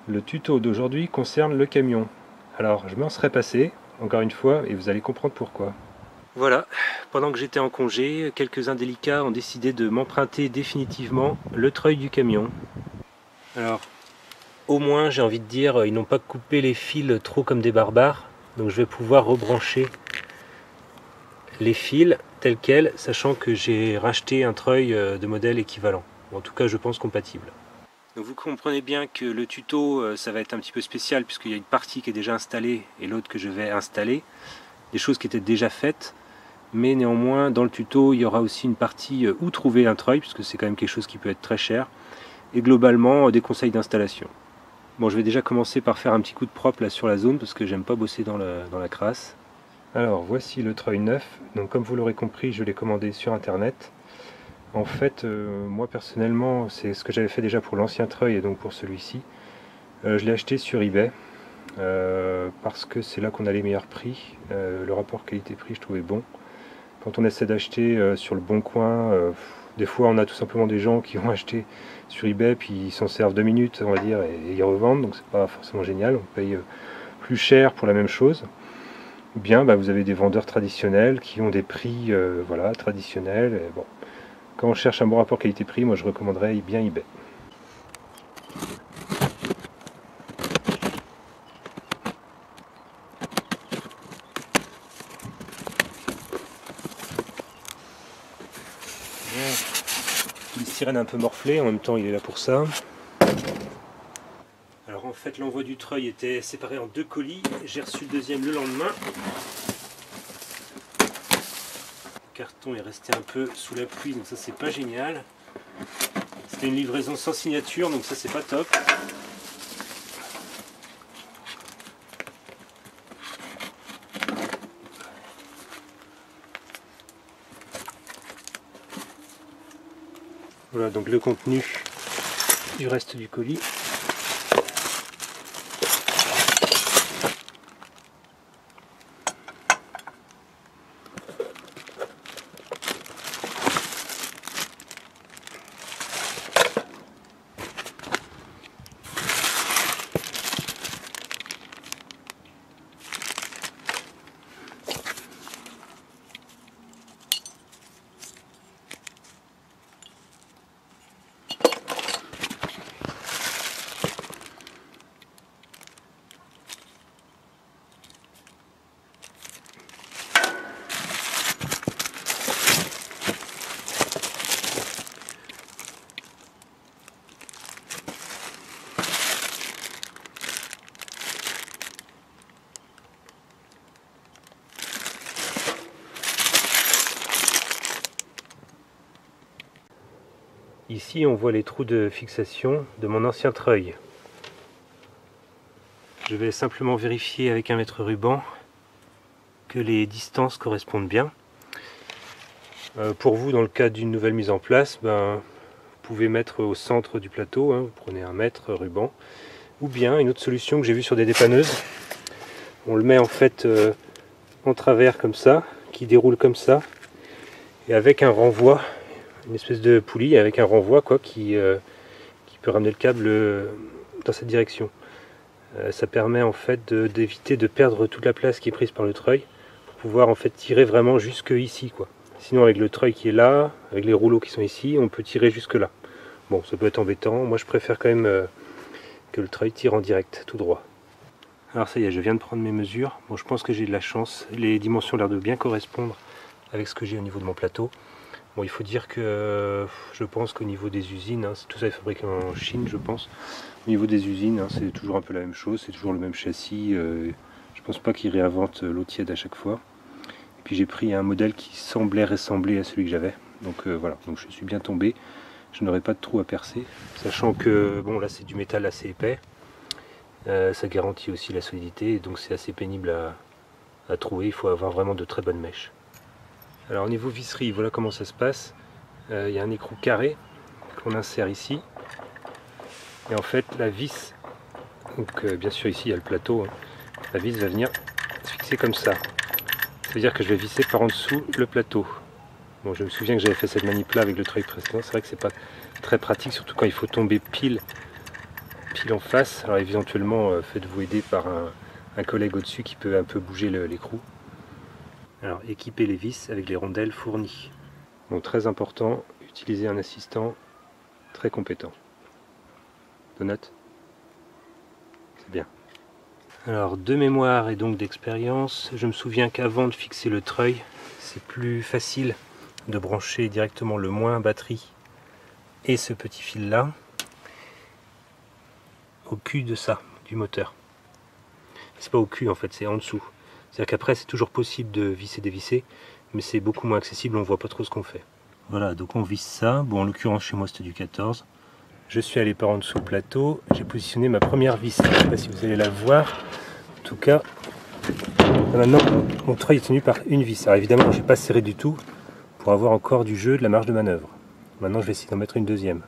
Le tuto d'aujourd'hui concerne le camion. Alors je m'en serais passé, encore une fois, et vous allez comprendre pourquoi. Voilà, pendant que j'étais en congé, quelques indélicats ont décidé de m'emprunter définitivement le treuil du camion. Alors, au moins j'ai envie de dire, ils n'ont pas coupé les fils trop comme des barbares, donc je vais pouvoir rebrancher les fils tels quels, sachant que j'ai racheté un treuil de modèle équivalent, en tout cas je pense compatible. Donc vous comprenez bien que le tuto ça va être un petit peu spécial puisqu'il y a une partie qui est déjà installée et l'autre que je vais installer, des choses qui étaient déjà faites, mais néanmoins dans le tuto il y aura aussi une partie où trouver un treuil, puisque c'est quand même quelque chose qui peut être très cher, et globalement des conseils d'installation. Bon, je vais déjà commencer par faire un petit coup de propre là sur la zone parce que j'aime pas bosser dans la crasse. Alors voici le treuil neuf, donc comme vous l'aurez compris je l'ai commandé sur internet. En fait, moi personnellement, c'est ce que j'avais fait déjà pour l'ancien treuil et donc pour celui-ci. Je l'ai acheté sur eBay parce que c'est là qu'on a les meilleurs prix. Le rapport qualité-prix, je trouvais bon. Quand on essaie d'acheter sur le bon coin, des fois on a tout simplement des gens qui ont acheté sur eBay puis ils s'en servent 2 minutes, on va dire, et ils revendent, donc c'est pas forcément génial. On paye plus cher pour la même chose. Ou bien vous avez des vendeurs traditionnels qui ont des prix voilà, traditionnels. Et bon. Quand on cherche un bon rapport qualité-prix, moi je recommanderais bien eBay. Le styrène un peu morflé, en même temps il est là pour ça. Alors en fait l'envoi du treuil était séparé en 2 colis, j'ai reçu le deuxième le lendemain. Le carton est resté un peu sous la pluie, donc ça c'est pas génial. C'était une livraison sans signature, donc ça c'est pas top. Voilà donc le contenu du reste du colis. Ici on voit les trous de fixation de mon ancien treuil. Je vais simplement vérifier avec un mètre ruban que les distances correspondent bien. Pour vous, dans le cas d'une nouvelle mise en place, vous pouvez mettre au centre du plateau, vous prenez un mètre ruban, ou bien une autre solution que j'ai vue sur des dépanneuses, on le met en fait en travers comme ça, qui déroule comme ça, et avec un renvoi, une espèce de poulie avec un renvoi qui peut ramener le câble dans cette direction. Ça permet en fait d'éviter de perdre toute la place qui est prise par le treuil pour pouvoir en fait tirer vraiment jusque ici quoi. Sinon avec le treuil qui est là, avec les rouleaux qui sont ici, on peut tirer jusque là. Bon, ça peut être embêtant, moi je préfère quand même que le treuil tire en direct, tout droit. Alors ça y est, je viens de prendre mes mesures. Bon, je pense que j'ai de la chance, les dimensions ont l'air de bien correspondre avec ce que j'ai au niveau de mon plateau. Bon, il faut dire que je pense qu'au niveau des usines, tout ça est fabriqué en Chine, je pense. Au niveau des usines, c'est toujours un peu la même chose, c'est toujours le même châssis. Je pense pas qu'ils réinventent l'eau tiède à chaque fois. Et puis j'ai pris un modèle qui semblait ressembler à celui que j'avais. Donc voilà, donc je suis bien tombé. Je n'aurai pas de trou à percer, sachant que bon là c'est du métal assez épais. Ça garantit aussi la solidité, donc c'est assez pénible à trouver. Il faut avoir vraiment de très bonnes mèches. Alors au niveau visserie, voilà comment ça se passe. Il y a un écrou carré qu'on insère ici. Et en fait la vis, donc bien sûr ici il y a le plateau, la vis va venir se fixer comme ça. Ça veut dire que je vais visser par en dessous le plateau. Bon, je me souviens que j'avais fait cette manip là avec le treuil précédent, c'est vrai que c'est pas très pratique, surtout quand il faut tomber pile pile en face. Alors éventuellement faites-vous aider par un collègue au-dessus qui peut un peu bouger l'écrou. Alors équipez les vis avec les rondelles fournies. Donc très important, utilisez un assistant très compétent. Donut? C'est bien. Alors de mémoire et donc d'expérience, je me souviens qu'avant de fixer le treuil, c'est plus facile de brancher directement le moins batterie et ce petit fil là au cul de ça, du moteur. C'est pas au cul en fait, c'est en dessous. C'est-à-dire qu'après c'est toujours possible de visser, dévisser, mais c'est beaucoup moins accessible, on voit pas trop ce qu'on fait. Voilà, donc on visse ça. Bon, en l'occurrence chez moi c'était du 14. Je suis allé par en dessous le plateau, j'ai positionné ma première vis. Je ne sais pas si vous allez la voir. En tout cas, maintenant mon treuil est tenu par une vis. Alors évidemment, je n'ai pas serré du tout pour avoir encore du jeu, de la marge de manœuvre. Maintenant, je vais essayer d'en mettre une deuxième.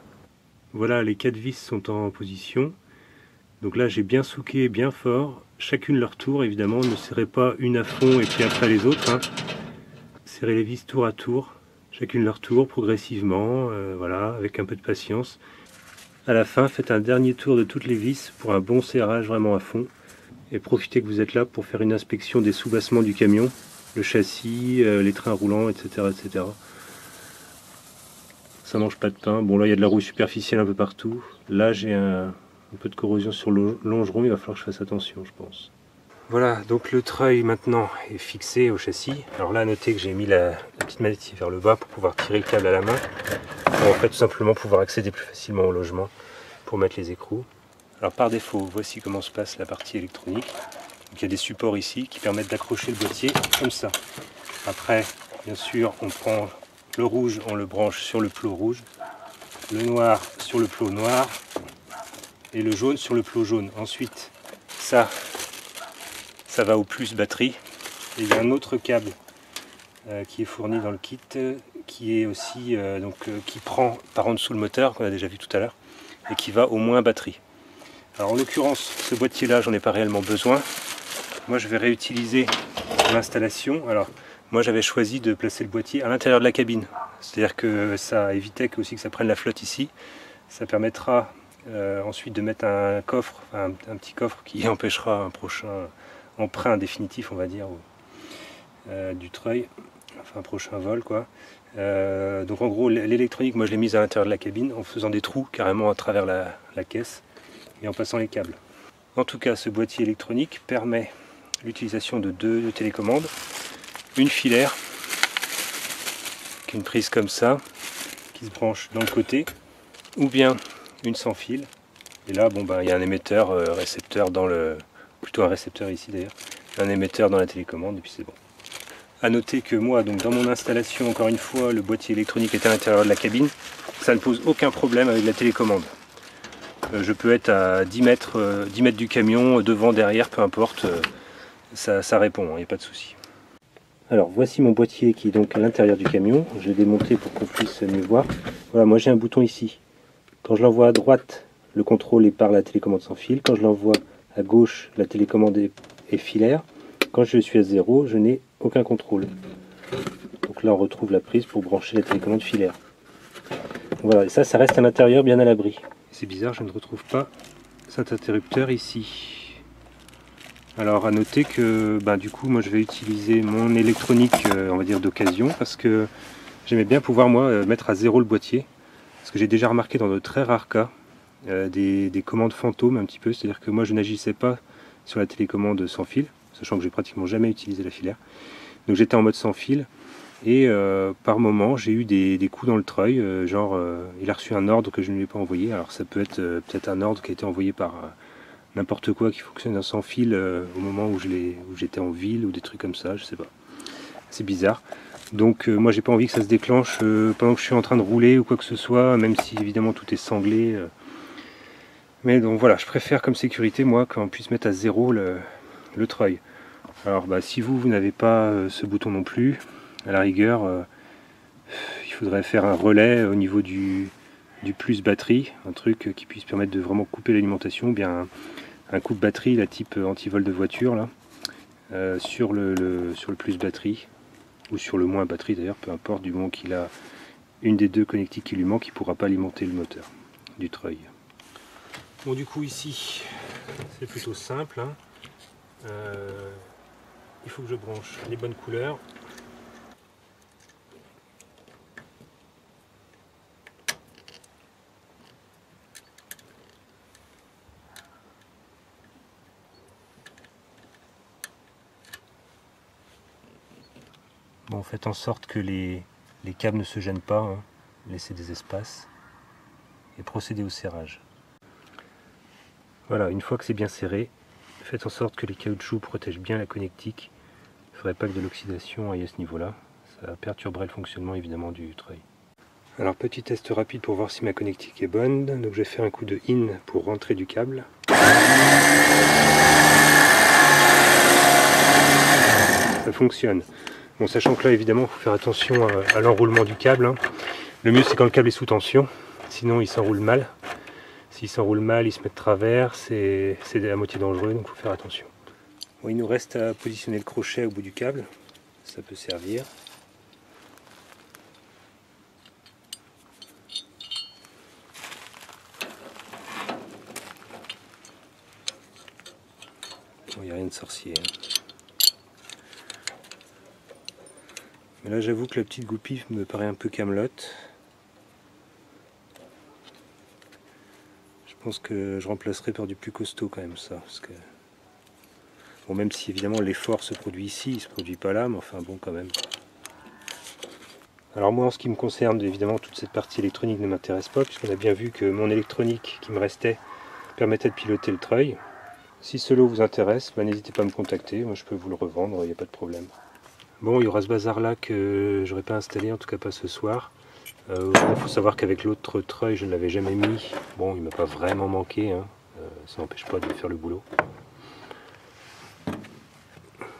Voilà, les 4 vis sont en position. Donc là, j'ai bien souqué, bien fort. Chacune leur tour, évidemment. Ne serrez pas une à fond et puis après les autres. Serrez les vis tour à tour. Chacune leur tour, progressivement. Voilà, avec un peu de patience. À la fin, faites un dernier tour de toutes les vis pour un bon serrage vraiment à fond. Et profitez que vous êtes là pour faire une inspection des sous-bassements du camion, le châssis, les trains roulants, etc. etc. Ça mange pas de pain. Bon là, il y a de la rouille superficielle un peu partout. Là, j'ai un peu de corrosion sur le longeron, il va falloir que je fasse attention, je pense. Voilà, donc le treuil maintenant est fixé au châssis. Alors là, notez que j'ai mis la petite manette vers le bas pour pouvoir tirer le câble à la main. Pour en fait tout simplement pouvoir accéder plus facilement au logement pour mettre les écrous. Alors par défaut, voici comment se passe la partie électronique. Donc, il y a des supports ici qui permettent d'accrocher le boîtier comme ça. Après, bien sûr, on prend le rouge, on le branche sur le plot rouge, le noir sur le plot noir et le jaune sur le plot jaune. Ensuite, ça va au plus batterie. Et il y a un autre câble qui est fourni dans le kit, qui est aussi qui prend par en dessous le moteur, qu'on a déjà vu tout à l'heure, et qui va au moins batterie. Alors en l'occurrence, ce boîtier là, j'en ai pas réellement besoin. Moi je vais réutiliser l'installation. Alors moi j'avais choisi de placer le boîtier à l'intérieur de la cabine. C'est-à-dire que ça évitait aussi que ça prenne la flotte ici. Ça permettra ensuite de mettre un coffre, un petit coffre qui empêchera un prochain emprunt définitif, on va dire, du treuil, enfin un prochain vol quoi. Donc en gros l'électronique, moi je l'ai mise à l'intérieur de la cabine en faisant des trous carrément à travers la caisse et en passant les câbles. En tout cas, ce boîtier électronique permet l'utilisation de 2 télécommandes, une filaire, une prise comme ça, qui se branche dans le côté, ou bien une sans fil. Et là, bon, il y a un émetteur, récepteur dans le... plutôt un récepteur ici d'ailleurs, un émetteur dans la télécommande, et puis c'est bon. A noter que moi, donc dans mon installation, encore une fois, le boîtier électronique est à l'intérieur de la cabine. Ça ne pose aucun problème avec la télécommande. Je peux être à 10 mètres du camion, devant, derrière, peu importe, ça répond, il n'y a pas de souci. Alors voici mon boîtier qui est donc à l'intérieur du camion. Je l'ai démonté pour qu'on puisse mieux voir. Voilà, moi j'ai un bouton ici. Quand je l'envoie à droite, le contrôle est par la télécommande sans fil. Quand je l'envoie à gauche, la télécommande est filaire. Quand je suis à 0, je n'ai aucun contrôle. Donc là on retrouve la prise pour brancher la télécommande filaire. Voilà, et ça reste à l'intérieur, bien à l'abri. C'est bizarre, je ne retrouve pas cet interrupteur ici. Alors à noter que du coup moi je vais utiliser mon électronique on va dire d'occasion, parce que j'aimais bien pouvoir moi mettre à 0 le boîtier, parce que j'ai déjà remarqué dans de très rares cas des commandes fantômes un petit peu, c'est à dire que moi je n'agissais pas sur la télécommande sans fil, sachant que j'ai pratiquement jamais utilisé la filaire, donc j'étais en mode sans fil. Et par moment j'ai eu des coups dans le treuil, genre il a reçu un ordre que je ne lui ai pas envoyé. Alors ça peut être peut-être un ordre qui a été envoyé par n'importe quoi qui fonctionne sans fil au moment où j'étais en ville ou des trucs comme ça, je sais pas. C'est bizarre. Donc moi j'ai pas envie que ça se déclenche pendant que je suis en train de rouler ou quoi que ce soit, même si évidemment tout est sanglé. Mais donc voilà, je préfère comme sécurité moi qu'on puisse mettre à 0 le treuil. Alors si vous n'avez pas ce bouton non plus, à la rigueur, il faudrait faire un relais au niveau du plus batterie, un truc qui puisse permettre de vraiment couper l'alimentation, ou bien un coupe batterie, la type anti-vol de voiture, là, sur le plus batterie, ou sur le moins batterie d'ailleurs, peu importe, du moment qu'il a une des 2 connectiques qui lui manque, il ne pourra pas alimenter le moteur du treuil. Bon, du coup ici c'est plutôt simple, hein. Il faut que je branche les bonnes couleurs. Bon, faites en sorte que les câbles ne se gênent pas, hein. Laissez des espaces et procédez au serrage. Voilà, une fois que c'est bien serré, faites en sorte que les caoutchoucs protègent bien la connectique. Il ne faudrait pas que de l'oxydation aille à ce niveau-là. Ça perturberait le fonctionnement évidemment du treuil. Alors petit test rapide pour voir si ma connectique est bonne. Donc je vais faire un coup de in pour rentrer du câble. Ça fonctionne. Bon, sachant que là évidemment il faut faire attention à l'enroulement du câble, hein. Le mieux c'est quand le câble est sous tension, sinon il s'enroule mal. S'il s'enroule mal, il se met de travers, c'est à moitié dangereux, donc il faut faire attention. Bon, il nous reste à positionner le crochet au bout du câble, ça peut servir. Bon, il n'y a rien de sorcier, hein. Mais là j'avoue que la petite goupille me paraît un peu camelote. Je pense que je remplacerai par du plus costaud quand même ça. Parce que... Bon, même si évidemment l'effort se produit ici, il ne se produit pas là, mais enfin bon quand même. Alors moi en ce qui me concerne, évidemment toute cette partie électronique ne m'intéresse pas, puisqu'on a bien vu que mon électronique qui me restait permettait de piloter le treuil. Si ce lot vous intéresse, bah, n'hésitez pas à me contacter, moi je peux vous le revendre, il n'y a pas de problème. Bon, il y aura ce bazar là que j'aurais pas installé, en tout cas pas ce soir. Il faut savoir qu'avec l'autre treuil je ne l'avais jamais mis. Bon, il m'a pas vraiment manqué, hein. Ça n'empêche pas de faire le boulot.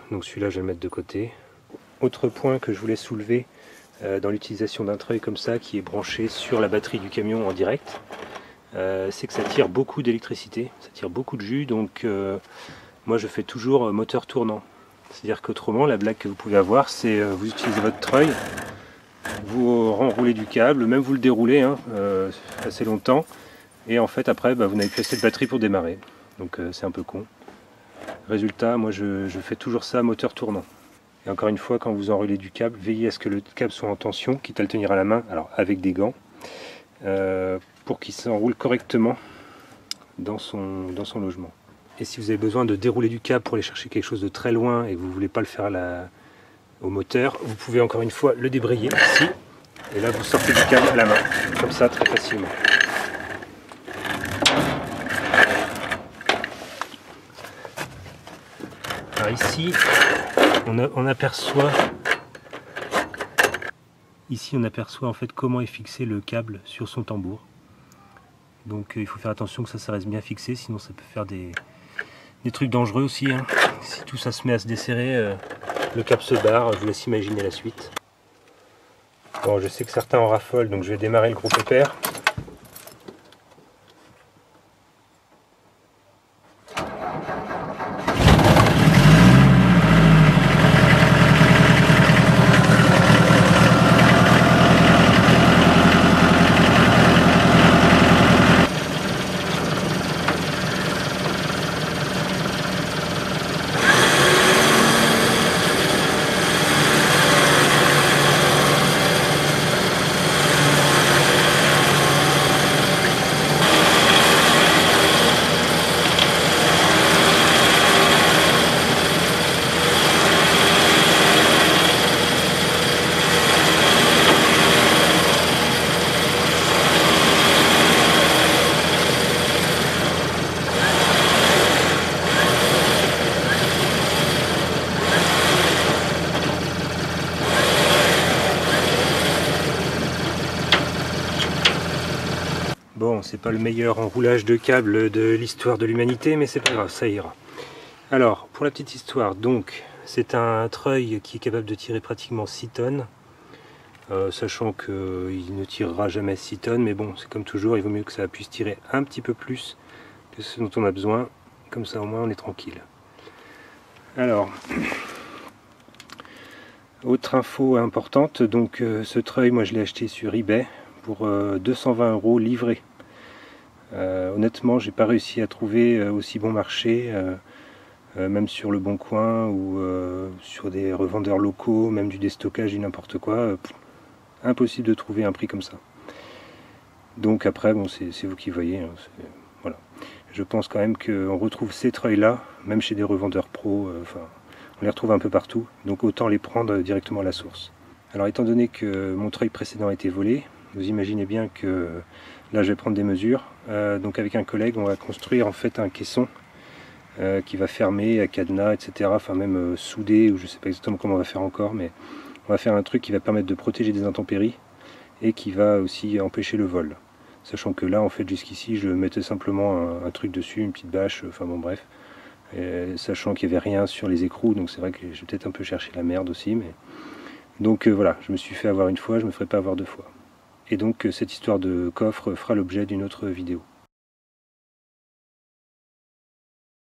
Donc celui-là je vais le mettre de côté. Autre point que je voulais soulever dans l'utilisation d'un treuil comme ça qui est branché sur la batterie du camion en direct, c'est que ça tire beaucoup d'électricité, ça tire beaucoup de jus, donc moi je fais toujours moteur tournant. C'est-à-dire qu'autrement, la blague que vous pouvez avoir, c'est vous utilisez votre treuil, vous renroulez du câble, même vous le déroulez, hein, assez longtemps, et en fait après bah, vous n'avez plus assez de batterie pour démarrer. Donc c'est un peu con. Résultat, moi je fais toujours ça moteur tournant. Et encore une fois, quand vous enroulez du câble, veillez à ce que le câble soit en tension, quitte à le tenir à la main, alors avec des gants, pour qu'il s'enroule correctement dans son logement. Et si vous avez besoin de dérouler du câble pour aller chercher quelque chose de très loin et que vous ne voulez pas le faire au moteur, vous pouvez encore une fois le débrayer ici. Et là vous sortez du câble à la main, comme ça très facilement. Alors ici, on aperçoit en fait comment est fixé le câble sur son tambour. Donc il faut faire attention que ça reste bien fixé, sinon ça peut faire des trucs dangereux aussi, hein. Si tout ça se met à se desserrer, le câble se barre, je vous laisse imaginer la suite. Bon, je sais que certains en raffolent, donc je vais démarrer le gros pépère. Bon, c'est pas le meilleur enroulage de câble de l'histoire de l'humanité, mais c'est pas grave, ça ira. Alors, pour la petite histoire, donc, c'est un treuil qui est capable de tirer pratiquement 6 tonnes, sachant qu'il ne tirera jamais 6 tonnes, mais bon, c'est comme toujours, il vaut mieux que ça puisse tirer un petit peu plus que ce dont on a besoin, comme ça au moins on est tranquille. Alors, autre info importante, donc ce treuil, moi je l'ai acheté sur eBay pour 220 € livré. Honnêtement, j'ai pas réussi à trouver aussi bon marché, même sur le Bon Coin ou sur des revendeurs locaux, même du déstockage, du n'importe quoi. Impossible de trouver un prix comme ça. Donc après, bon, c'est vous qui voyez. Hein, voilà. Je pense quand même qu'on retrouve ces treuils-là, même chez des revendeurs pros. Enfin, on les retrouve un peu partout. Donc autant les prendre directement à la source. Alors étant donné que mon treuil précédent a été volé, vous imaginez bien que là je vais prendre des mesures. Donc avec un collègue, on va construire en fait un caisson qui va fermer à cadenas, etc. Enfin même soudé, ou je ne sais pas exactement comment on va faire encore, mais on va faire un truc qui va permettre de protéger des intempéries et qui va aussi empêcher le vol. Sachant que là, en fait, jusqu'ici, je mettais simplement un truc dessus, une petite bâche, enfin bon, bref. Et sachant qu'il n'y avait rien sur les écrous, donc c'est vrai que j'ai peut-être un peu cherché la merde aussi. Mais... Donc voilà, je me suis fait avoir une fois, je ne me ferai pas avoir deux fois. Et donc cette histoire de coffre fera l'objet d'une autre vidéo.